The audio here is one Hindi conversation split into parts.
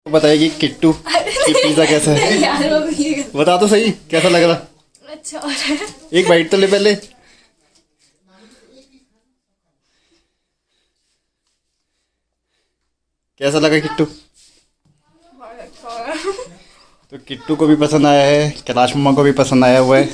तो बताएगी किट्टू कि पिज्जा कैसा है। यार वो भी बता तो सही कैसा लग रहा। अच्छा हो रहा है। एक बाइट तो ले पहले। कैसा लगा किट्टू? बहुत अच्छा हो रहा है। तो किट्टू को भी पसंद आया है, कैलाश मम्मा को भी पसंद आया हुआ है।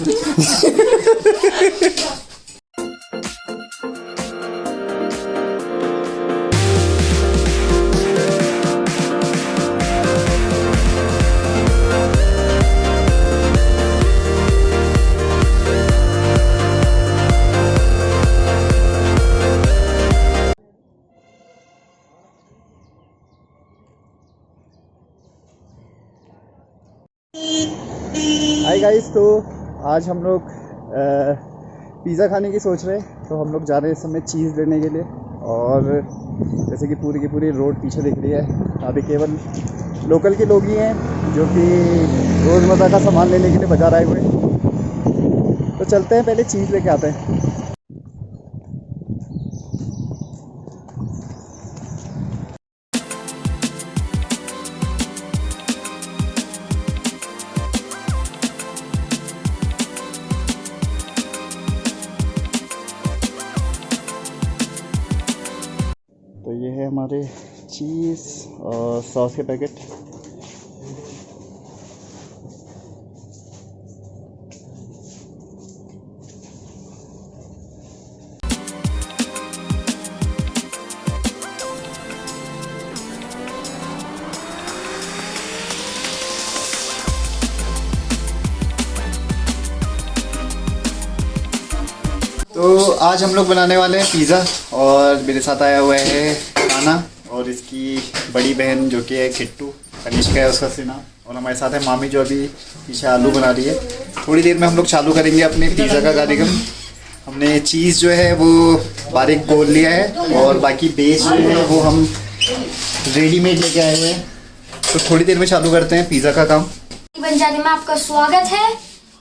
हाय गाइस, तो आज हम लोग पिज़्ज़ा खाने की सोच रहे हैं। तो हम लोग जा रहे हैं इस समय चीज़ लेने के लिए। और जैसे कि पूरी की पूरी रोड पीछे दिख रही है, अभी केवल लोकल के लोग ही हैं जो कि रोज़मर्रा का सामान लेने के लिए बाज़ार आए हुए हैं। तो चलते हैं, पहले चीज़ लेके आते हैं। तो ये है हमारे चीज़ और सॉस के पैकेट। तो आज हम लोग बनाने वाले हैं पिज़्ज़ा, और मेरे साथ आया हुआ है काना और इसकी बड़ी बहन जो कि है किट्टू, कनिष्का है उसका सीना। और हमारे साथ है मामी जो अभी पीछे आलू बना रही है। थोड़ी देर में हम लोग चालू करेंगे अपने पिज़्ज़ा का कार्यक्रम। हमने चीज़ जो है वो बारीक गोल लिया है, और बाकी बेस जो है वो हम रेडीमेड लेके आए हुए हैं। तो थोड़ी देर में चालू करते हैं पिज़्ज़ा का काम। बन जाने में आपका स्वागत है।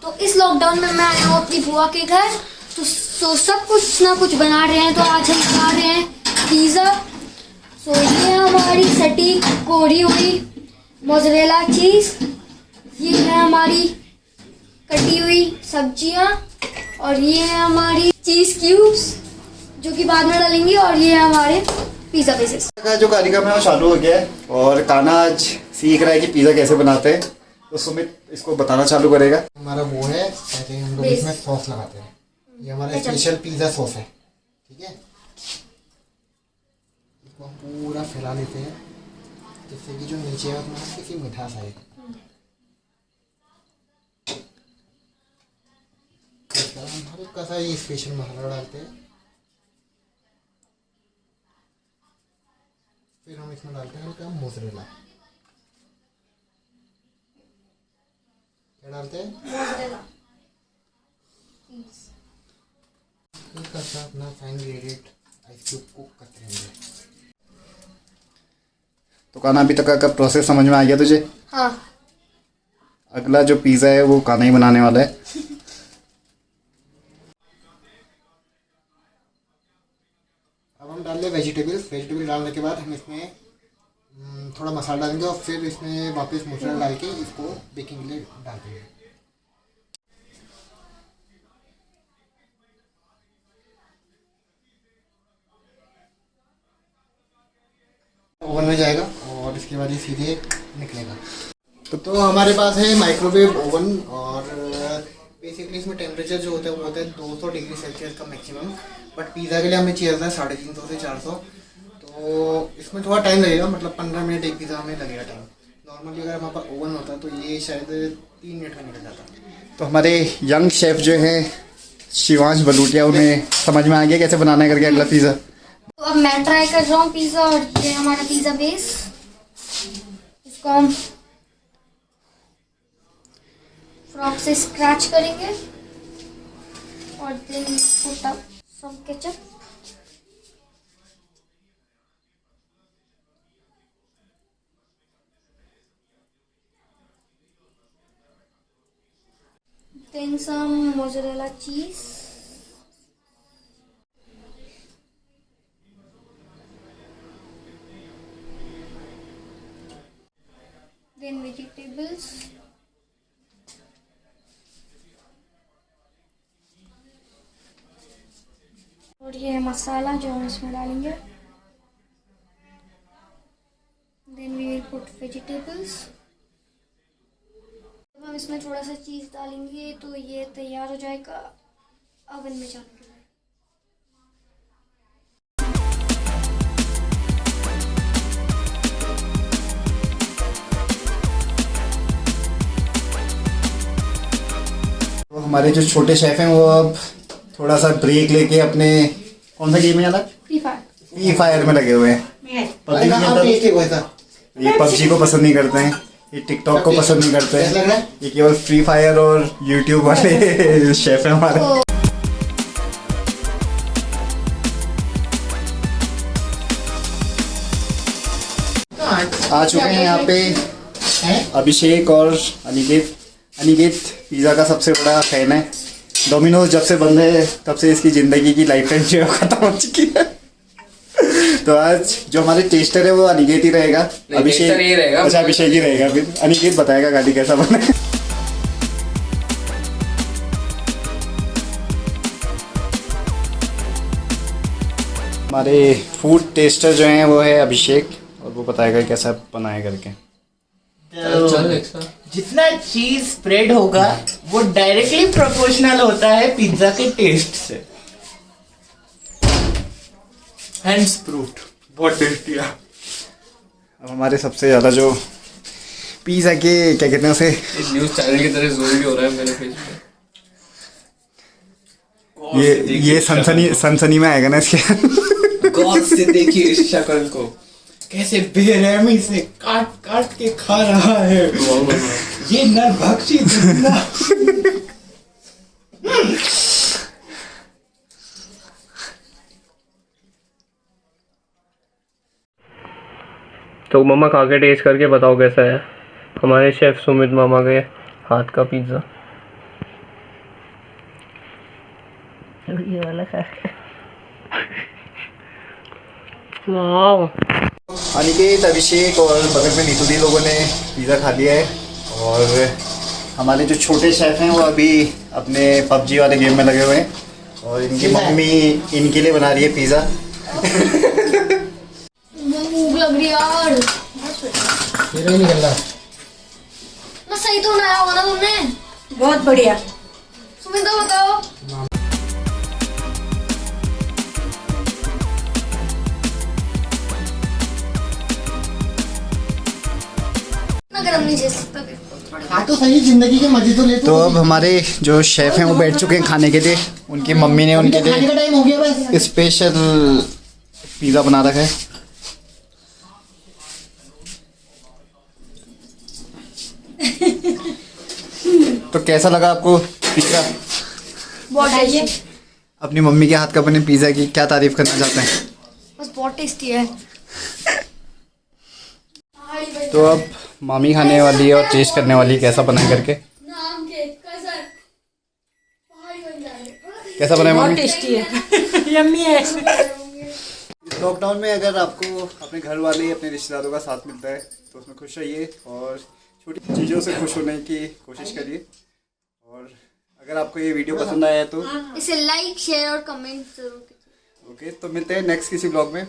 तो इस लॉकडाउन में मैं आया हूँ अपनी बुआ के घर, तो सब कुछ ना कुछ बना रहे हैं। तो आज हम खा रहे हैं पिज़्ज़ा। सो ये है हमारी सटीक कोरी हुई मोज़रेला चीज़, ये है हमारी कटी हुई सब्जियां, और ये है हमारी चीज़ क्यूब्स जो कि बाद में डालेंगे, और ये है हमारे पिज़्ज़ा पीसेस का जो कार्यक्रम है वो चालू हो गया है। और काना आज सीख रहा है कि पिज़्ज़ा कैसे बनाते हैं। तो सुमित इसको बताना चालू करेगा। हमारा वो है, कहते हैं हम लोग इसमें सॉस लगाते हैं। ये हमारा स्पेशल पिज़्ज़ा सॉस है, ठीक है। इसको हम पूरा फैला लेते हैं जिससे कि जो नीचे है उसमें किसी मिठास आए। हम हल्का सा ये स्पेशल मसाला डालते हैं, फिर हम इसमें डालते हैं हल्का मोज़रेला। क्या डालते हैं? हल्का सा अपना फाइन ग्रेडेड आइस क्यूब को करते रहेंगे। तो काना अभी तक का प्रोसेस समझ में आ गया तुझे? हाँ। अगला जो पिज़्ज़ा है वो काना ही बनाने वाला है। अब हम डाल लें वेजिटेबल डालने के बाद हम इसमें थोड़ा मसाला डालेंगे, और फिर इसमें वापस मसाला डाल के इसको बेकिंग के लिए डाल देंगे। ओवन में जाएगा और इसके बाद ये सीधे निकलेगा। तो हमारे पास है माइक्रोवेव ओवन, और बेसिकली इसमें टेम्परेचर जो होता है वो होता है 200 डिग्री सेल्सियस का मैक्सिमम। बट पिज़्ज़ा के लिए हमें चाहिए था 350 से 400। तो इसमें थोड़ा टाइम लगेगा, मतलब 15 मिनट एक पिज़्ज़ा हमें लगेगा टाइम। नॉर्मली अगर हमारे पास ओवन होता तो ये शायद 3 मिनट में निकल जाता। तो हमारे यंग शेफ जो है शिवांश बलूटिया, उन्हें समझ में आ गया कैसे बनाना है करके अगला पिज़्ज़ा। तो अब मैं ट्राई कर रहा हूँ पिज़्ज़ा, और ये हमारा पिज़्ज़ा बेस। इसको हम फ्रॉक से स्क्रैच करेंगे, और then put up some ketchup. Then some mozzarella cheese. Vegetables. और ये है मसाला जो हम इसमें डालेंगे। Then we will put vegetables. जब हम इसमें थोड़ा सा चीज़ डालेंगे तो ये तैयार हो जाएगा ओवन में जाने के लिए। तो हमारे जो छोटे शेफ हैं वो अब थोड़ा सा ब्रेक लेके अपने कौन सा गेम है यार फ्री फायर में लगे हुए हैं। पबजी आप में टेस्ट हुआ था। ये पबजी को पसंद नहीं करते हैं, ये टिकटॉक को पसंद नहीं करते कैसा लग रहा हैं, है? ये केवल फ्री फायर और यूट्यूब वाले शेफ हैं हमारे। आ चुके हैं यहाँ पे अभिषेक और अनिकेत। अनिकेत पिज़्ज़ा का सबसे बड़ा फैन है। डोमिनोज जब से बंद है तब से इसकी ज़िंदगी की लाइफ टाइम जो है खत्म हो चुकी है। तो आज जो हमारे टेस्टर है वो अनिकेत ही रहेगा। अभिषेक ही रहेगा। अच्छा अभिषेक ही रहेगा। फिर अनिकेत बताएगा गाड़ी कैसा बना है। हमारे फूड टेस्टर जो हैं वो है अभिषेक और वो बताएगा कैसा बनाए करके। जितना चीज स्प्रेड होगा वो डायरेक्टली प्रोपोर्शनल होता है पिज्जा के टेस्ट से। हैंड्स प्रूफ्ड, बहुत टेस्टी है। अब हमारे सबसे ज़्यादा जो पिज़्ज़ा के क्या कहते हैं उसे, एक न्यूज़ चैनल की तरह ज़ूम भी हो रहा है मेरे फेस पे। ये सनसनी में आएगा ना इसके। गौर से देखिए इस शक्ल को, कैसे बेरहमी से काट काट के खा रहा है ये नरभक्षी दुनिया। तो मम्मा खा के टेस्ट करके बताओ कैसा है हमारे शेफ सुमित मामा के हाथ का पिज्ज़ा। ये वाला खा वाह, अनिकेत, अभिषेक और बगल में नीतू दी लोगों ने पिज़्ज़ा खा लिया है और हमारे जो छोटे शेफ हैं वो अभी अपने पबजी वाले गेम में लगे हुए हैं और इनकी मम्मी इनके लिए बना रही है पिज़्ज़ा। भूख लग रही है यार। मेरा ही निकल रहा। ना सही तो बनाया होगा ना तुमने? बहुत बढ़िया। सुमित तो बताओ। ना गरम नहीं चल सकता बिल्कुल। हाँ तो सही, जिंदगी के मजे तो ले। तो अब हमारे जो शेफ हैं वो बैठ चुके हैं खाने के लिए। उनकी मम्मी ने उनके खाने का लिए टाइम हो गया बस। स्पेशल पिज़्ज़ा बना रखा है। तो कैसा लगा आपको पिज़्ज़ा? बहुत टेस्टी। अपनी मम्मी के हाथ का बने पिज़्ज़ा की क्या तारीफ करना चाहते हैं? बस बहुत टेस्टी है। तो अब मामी खाने वाली है और टेस्ट करने वाली है कैसा बना है करके। नाम के कसर पहाड़ी बन जाएंगे। कैसा बना है बहुत मामी? टेस्टी है। यम्मी है। इस लॉकडाउन में अगर आपको अपने घर वाले अपने रिश्तेदारों का साथ मिलता है तो उसमें खुश रहिए और छोटी चीज़ों से खुश होने की कोशिश करिए। और अगर आपको ये वीडियो पसंद आया है तो इसे लाइक शेयर और कमेंट जरूर कीजिए। ओके, तो मिलते हैं नेक्स्ट किसी ब्लॉग में।